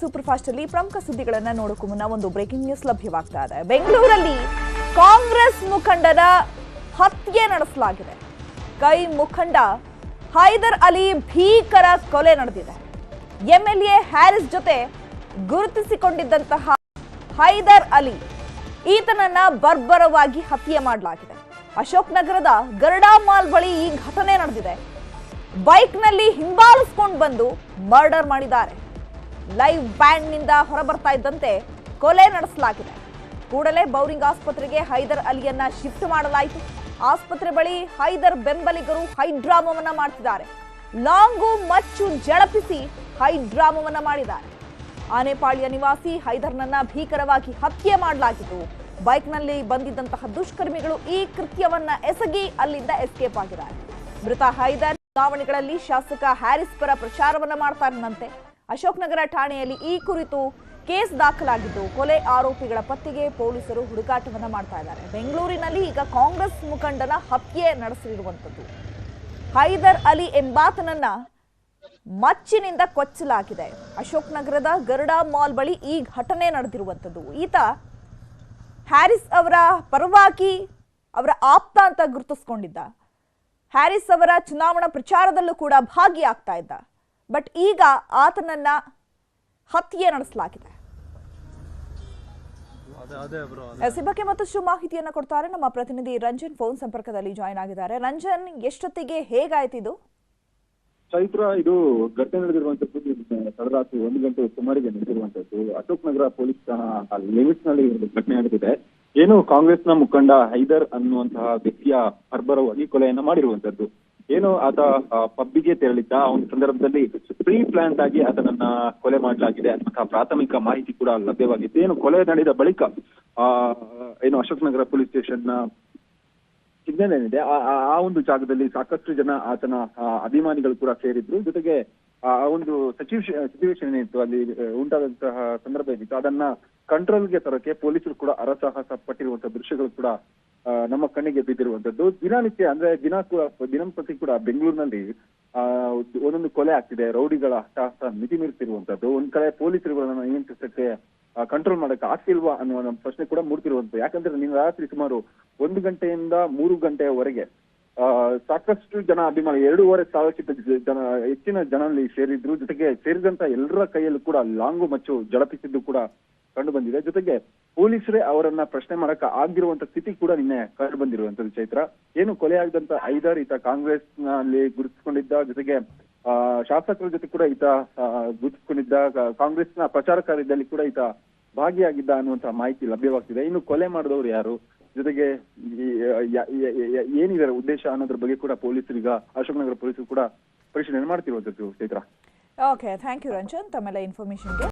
Super fast ಅಲ್ಲಿ ಪ್ರಮುಖ ಸುದ್ದಿಗಳನ್ನು ನೋಡೋಕೆ ಮುನ್ನ ಒಂದು ಬ್ರೇಕಿಂಗ್ ನ್ಯೂಸ್ ಲಭ್ಯವಾಗ್ತಾ ಇದೆ. ಬೆಂಗಳೂರಲ್ಲಿ ಕಾಂಗ್ರೆಸ್ ಮುಖಂಡನ ಹತ್ಯೆ ನಡೆಸಲಾಗಿದೆ. ಕೈ ಮುಖಂಡ ಹೈದರ್ ಅಲಿ ಭೀಕರ ಕೊಲೆ ನಡೆದಿದೆ. ಎಂಎಲ್ಎ ಹ್ಯಾರಿಸ್ ಜೊತೆ ಗುರುತಿಸಿಕೊಂಡಿದ್ದಂತಹ ಹೈದರ್ ಅಲಿ ಈತನನ್ನ ಬರ್ಬರವಾಗಿ ಹತ್ಯೆ ಮಾಡಲಾಗಿದೆ. ಅಶೋಕ್ ನಗರದ ಗರುಡಾ ಮಾಲ್ ಬಳಿ ಈ ಘಟನೆ ನಡೆದಿದೆ. ಬೈಕ್ನಲ್ಲಿ ಹಿಂಬಾಲಿಸಿಕೊಂಡು ಬಂದು ಮರ್ಡರ್ ಮಾಡಿದ್ದಾರೆ. ಲೈವ್ ಬ್ಯಾಂಡ್ ನಿಂದ ಹೊರಬರ್ತಾ ಇದ್ದಂತೆ ಕೊಲೆ ನಡೆಸಲಾಗಿದೆ. ಕೂಡಲೇ ಬೌರಿಂಗ್ ಆಸ್ಪತ್ರೆಗೆ ಹೈದರ್ ಅಲಿಯನ್ನ ಶಿಫ್ಟ್ ಮಾಡಲಾಯಿತು. ಆಸ್ಪತ್ರೆ ಬಳಿ ಹೈದರ್ ಬೆಂಬಲಿಗರು ಹೈಡ್ರಾಮವನ್ನ ಮಾಡ್ತಿದ್ದಾರೆ. ಲಾಂಗು ಮಚ್ಚು ಜಳಪಿಸಿ ಹೈಡ್ರಾಮವನ್ನ ಮಾಡಿದ್ದಾರೆ. ಆನೆಪಾಳ್ಯ ನಿವಾಸಿ ಹೈದರ್ನನ್ನ ಭೀಕರವಾಗಿ ಹತ್ಯೆ ಮಾಡಲಾಗಿತ್ತು. ಬೈಕ್ನಲ್ಲಿ ಬಂದಿದ್ದಂತಹ ದುಷ್ಕರ್ಮಿಗಳು ಈ ಕೃತ್ಯವನ್ನ ಎಸಗಿ ಅಲ್ಲಿಂದ ಎಸ್ಕೇಪ್ ಆಗಿದ್ದಾರೆ. ಮೃತ ಹೈದರ್ ಚುನಾವಣೆಗಳಲ್ಲಿ ಶಾಸಕ ಹ್ಯಾರಿಸ್ ಪರ ಪ್ರಚಾರವನ್ನ ಮಾಡ್ತಾರಂತೆ. ಅಶೋಕ್ ನಗರ ಠಾಣೆಯಲ್ಲಿ ಈ ಕುರಿತು ಕೇಸ್ ದಾಖಲಾಗಿದ್ದು ಕೊಲೆ ಆರೋಪಿಗಳ ಪತ್ತೆಗೆ ಪೊಲೀಸರು ಹುಡುಕಾಟವನ್ನ ಮಾಡ್ತಾ ಇದ್ದಾರೆ. ಬೆಂಗಳೂರಿನಲ್ಲಿ ಈಗ ಕಾಂಗ್ರೆಸ್ ಮುಖಂಡನ ಹತ್ಯೆ ನಡೆಸಿರುವಂತದ್ದು. ಹೈದರ್ ಅಲಿ ಎಂಬಾತನನ್ನ ಮಚ್ಚಿನಿಂದ ಕೊಚ್ಚಲಾಗಿದೆ. ಅಶೋಕ್ ನಗರದ ಗರುಡಾ ಮಾಲ್ ಬಳಿ ಈ ಘಟನೆ ನಡೆದಿರುವಂತದ್ದು. ಈತ ಹ್ಯಾರಿಸ್ ಅವರ ಪರವಾಗಿ ಅವರ ಆಪ್ತ ಅಂತ ಗುರುತಿಸಿಕೊಂಡಿದ್ದ. ಹ್ಯಾರಿಸ್ ಅವರ ಚುನಾವಣಾ ಪ್ರಚಾರದಲ್ಲೂ ಕೂಡ ಭಾಗಿಯಾಗ್ತಾ ಇದ್ದ. ಬಟ್ ಈಗ ಆತನನ್ನ ಹತ್ಯೆ ನಡೆಸಲಾಗಿದೆ. ಈ ಬಗ್ಗೆ ಮತ್ತಷ್ಟು ಮಾಹಿತಿಯನ್ನ ಕೊಡ್ತಾರೆ ನಮ್ಮ ಪ್ರತಿನಿಧಿ ರಂಜನ್. ಫೋನ್ ಸಂಪರ್ಕದಲ್ಲಿ ಜಾಯಿನ್ ಆಗಿದ್ದಾರೆ. ರಂಜನ್, ಎಷ್ಟೊತ್ತಿಗೆ ಹೇಗಾಯ್ತಿದು? ಚೈತ್ರ, ಇದು ಘಟನೆ ನಡೆದಿರುವಂತದ್ದು ತಡರಾತ್ರಿ 1 ಗಂಟೆ ಸುಮಾರಿಗೆ ನಡೆದಿರುವಂತದ್ದು. ಅಶೋಕ್ ನಗರ ಪೊಲೀಸ್ ಠಾಣಾ ಲಿಮಿಟ್ಸ್ ನಲ್ಲಿ ಘಟನೆ ನಡೆದಿದೆ. ಏನು ಕಾಂಗ್ರೆಸ್ನ ಮುಖಂಡ ಹೈದರ್ ಅನ್ನುವಂತಹ ವ್ಯಕ್ತಿಯ ಬರ್ಬರವಾಗಿ ಕೊಲೆಯನ್ನ ಮಾಡಿರುವಂತದ್ದು. ಏನು ಆತ ಪಬ್ಬಿಗೆ ತೆರಳಿದ್ದ. ಆ ಒಂದು ಸಂದರ್ಭದಲ್ಲಿ ಪ್ರೀ ಪ್ಲಾನ್ ಆಗಿ ಆತನನ್ನ ಕೊಲೆ ಮಾಡಲಾಗಿದೆ ಅನ್ನುವಂತಹ ಪ್ರಾಥಮಿಕ ಮಾಹಿತಿ ಕೂಡ ಲಭ್ಯವಾಗಿತ್ತು. ಏನು ಕೊಲೆ ನಡೆದ ಬಳಿಕ ಏನು Ashok Nagar police station signal ಏನಿದೆ ಆ ಒಂದು ಜಾಗದಲ್ಲಿ ಸಾಕಷ್ಟು ಜನ ಆತನ ಅಭಿಮಾನಿಗಳು ಕೂಡ ಸೇರಿದ್ರು. ಜೊತೆಗೆ ಆ ಒಂದು ಸಿಚುವೇಶನ್ ಏನಿತ್ತು ಅಲ್ಲಿ ಉಂಟಾದಂತಹ ಸಂದರ್ಭ ಏನಿತ್ತು ಅದನ್ನ ಕಂಟ್ರೋಲ್ಗೆ ತರೋಕೆ ಪೊಲೀಸರು ಕೂಡ ಹರಸಾಹಸ ಪಟ್ಟಿರುವಂತಹ ದೃಶ್ಯಗಳು ಕೂಡ ನಮ್ಮ ಕಣ್ಣಿಗೆ ಬಿದ್ದಿರುವಂತದ್ದು. ದಿನನಿತ್ಯ ಅಂದ್ರೆ ದಿನಂಪ್ರತಿ ಕೂಡ ಬೆಂಗಳೂರಿನಲ್ಲಿ ಒಂದೊಂದು ಕೊಲೆ ಆಗ್ತಿದೆ. ರೌಡಿಗಳ ಅಟ್ಟಹಾಸ ಮಿತಿ ಮೀರ್ತಿರುವಂತದ್ದು. ಒಂದ್ ಕಡೆ ಪೊಲೀಸರುಗಳನ್ನ ನಿಯಂತ್ರಿಸಕ್ಕೆ ಕಂಟ್ರೋಲ್ ಮಾಡಕ್ಕೆ ಆಗ್ತಿಲ್ವಾ ಅನ್ನುವ ಪ್ರಶ್ನೆ ಕೂಡ ಮೂಡ್ತಿರುವಂತದ್ದು. ಯಾಕಂದ್ರೆ ನಿನ್ನೆ ರಾತ್ರಿ ಸುಮಾರು 1 ಗಂಟೆಯಿಂದ 3 ಗಂಟೆಯವರೆಗೆ ಸಾಕಷ್ಟು ಜನ ಅಭಿಮಾನಿ 2,500 ಹೆಚ್ಚಿನ ಜನ ಅಲ್ಲಿ ಸೇರಿದ್ರು. ಜೊತೆಗೆ ಸೇರಿದಂತ ಎಲ್ಲರ ಕೈಯಲ್ಲೂ ಕೂಡ ಲಾಂಗು ಮಚ್ಚು ಜಳಪಿಸಿದ್ದು ಕೂಡ ಕಂಡು ಬಂದಿದೆ. ಜೊತೆಗೆ ಪೊಲೀಸರೇ ಅವರನ್ನ ಪ್ರಶ್ನೆ ಮಾಡಕ್ ಆಗಿರುವಂತ ಸ್ಥಿತಿ ಕೂಡ ನಿನ್ನೆ ಕಂಡು ಬಂದಿರುವಂತದ್ದು. ಚೈತ್ರ, ಏನು ಕೊಲೆಯಾಗದಂತ ಹೈದರ್ ಈತ ಕಾಂಗ್ರೆಸ್ ನಲ್ಲಿ ಗುರುತಿಸಿಕೊಂಡಿದ್ದ. ಜೊತೆಗೆ ಶಾಸಕರ ಜೊತೆ ಕೂಡ ಈತ ಗುರುತಿಸಿಕೊಂಡಿದ್ದ. ಕಾಂಗ್ರೆಸ್ನ ಪ್ರಚಾರ ಕಾರ್ಯದಲ್ಲಿ ಕೂಡ ಈತ ಭಾಗಿಯಾಗಿದ್ದ ಅನ್ನುವಂತಹ ಮಾಹಿತಿ ಲಭ್ಯವಾಗ್ತಿದೆ. ಇನ್ನು ಕೊಲೆ ಮಾಡಿದವರು ಯಾರು, ಜೊತೆಗೆ ಏನಿದೆ ಉದ್ದೇಶ ಅನ್ನೋದ್ರ ಬಗ್ಗೆ ಕೂಡ ಪೊಲೀಸರೀಗ ಅಶೋಕ್ ನಗರ ಪೊಲೀಸರು ಕೂಡ ಪರಿಶೀಲನೆ ಮಾಡ್ತಿರುವಂತದ್ದು. Chaitra, okay, thank you Ranjan ತಮ್ಮೆಲ್ಲ ಇನ್ಫಾರ್ಮೇಶನ್ಗೆ.